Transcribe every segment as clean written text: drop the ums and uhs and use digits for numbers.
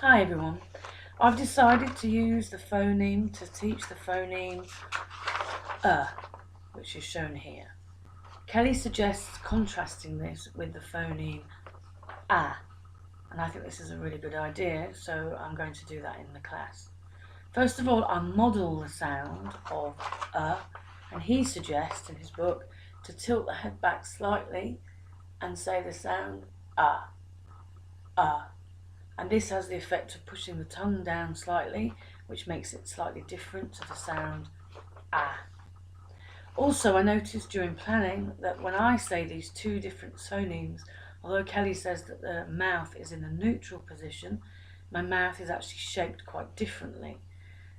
Hi everyone. I've decided to use the phoneme to teach the phoneme which is shown here. Kelly suggests contrasting this with the phoneme and I think this is a really good idea, so I'm going to do that in the class. First of all, I model the sound of and he suggests in his book to tilt the head back slightly and say the sound ah. And this has the effect of pushing the tongue down slightly, which makes it slightly different to the sound ah. Also, I noticed during planning that when I say these two different phonemes, although Kelly says that the mouth is in a neutral position, my mouth is actually shaped quite differently.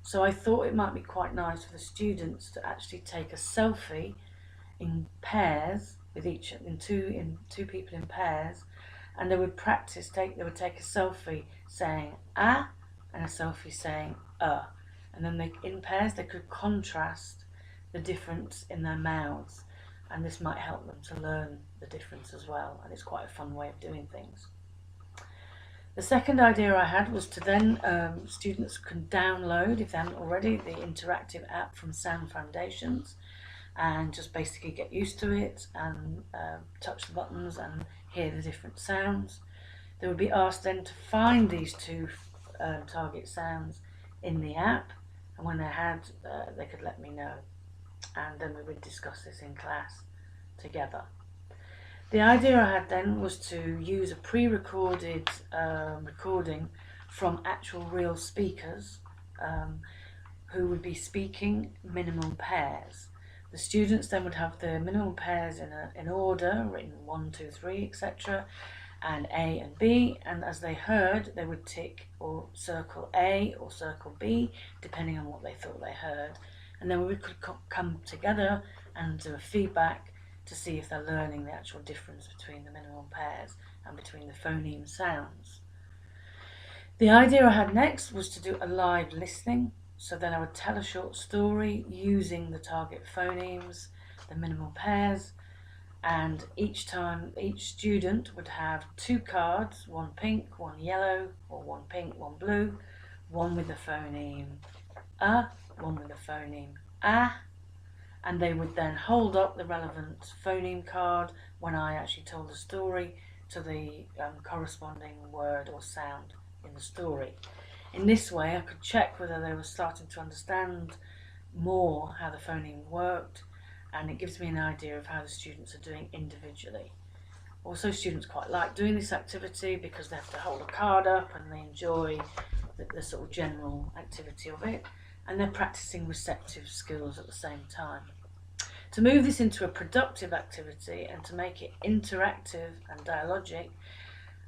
So I thought it might be quite nice for the students to actually take a selfie in pairs with two people in pairs, and they would they would take a selfie saying ah and a selfie saying and then in pairs they could contrast the difference in their mouths, and this might help them to learn the difference as well, and it's quite a fun way of doing things. The second idea I had was to then students can download, if they haven't already, the interactive app from Sound Foundations and just basically get used to it and touch the buttons and hear the different sounds. They would be asked then to find these two target sounds in the app, and when they could let me know, and then we would discuss this in class together. The idea I had then was to use a pre-recorded recording from actual real speakers who would be speaking minimum pairs. The students then would have the minimum pairs in order, written 1, 2, 3, etc., and A and B, and as they heard, they would tick or circle A or circle B, depending on what they thought they heard. And then we could come together and do a feedback to see if they're learning the actual difference between the minimum pairs and between the phoneme sounds. The idea I had next was to do a live listening. So then I would tell a short story using the target phonemes, the minimal pairs, and each time each student would have two cards, one pink, one yellow, or one pink, one blue, one with the phoneme one with the phoneme and they would then hold up the relevant phoneme card when I actually told the story to the corresponding word or sound in the story. In this way, I could check whether they were starting to understand more how the phoneme worked, and it gives me an idea of how the students are doing individually. Also, students quite like doing this activity because they have to hold a card up and they enjoy the sort of general activity of it, and they're practicing receptive skills at the same time. To move this into a productive activity and to make it interactive and dialogic,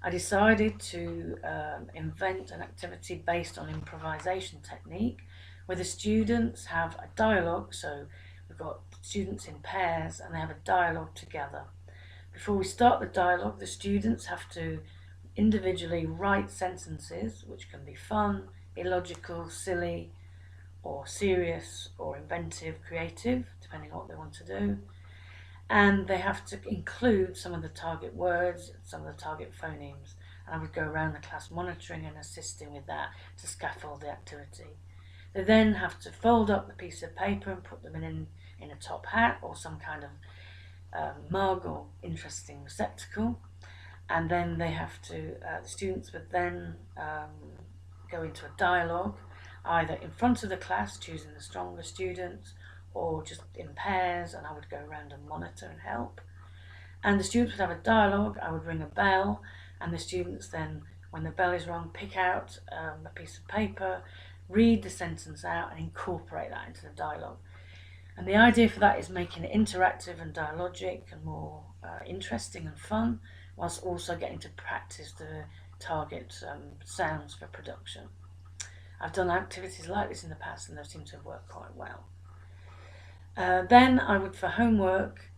I decided to invent an activity based on improvisation technique where the students have a dialogue. So we've got students in pairs and they have a dialogue together. Before we start the dialogue, the students have to individually write sentences which can be fun, illogical, silly, or serious, or inventive, creative, depending on what they want to do. And they have to include some of the target words, some of the target phonemes. And I would go around the class monitoring and assisting with that to scaffold the activity. They then have to fold up the piece of paper and put them in a top hat or some kind of mug or interesting receptacle. And then they have to, the students would then go into a dialogue, either in front of the class, choosing the stronger students, or just in pairs, and I would go around and monitor and help. And the students would have a dialogue, I would ring a bell, and the students then, when the bell is rung, pick out a piece of paper, read the sentence out and incorporate that into the dialogue. And the idea for that is making it interactive and dialogic and more interesting and fun, whilst also getting to practice the target sounds for production. I've done activities like this in the past and they seem to have worked quite well. Then I would, for homework,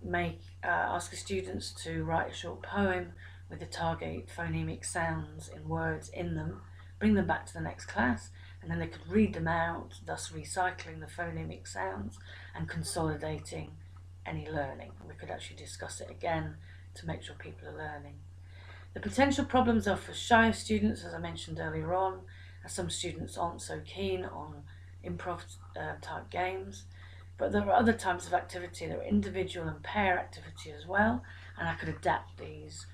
ask the students to write a short poem with the target phonemic sounds in words in them, bring them back to the next class, and then they could read them out, thus recycling the phonemic sounds and consolidating any learning. We could actually discuss it again to make sure people are learning. The potential problems are for shy students, as I mentioned earlier on, as some students aren't so keen on improv type games. But there are other types of activity. There are individual and pair activity as well, and I could adapt these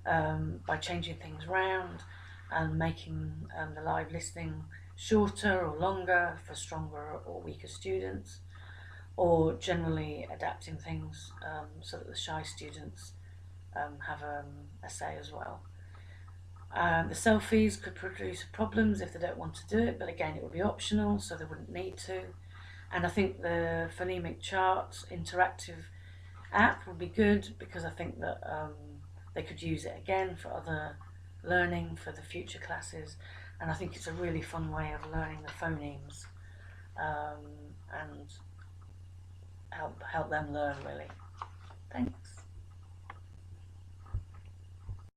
by changing things around and making the live listening shorter or longer for stronger or weaker students, or generally adapting things so that the shy students have a say as well. The selfies could produce problems if they don't want to do it, but again, it would be optional, so they wouldn't need to. And I think the phonemic charts interactive app would be good, because I think that they could use it again for other learning for the future classes, and I think it's a really fun way of learning the phonemes and help them learn, really. Thanks.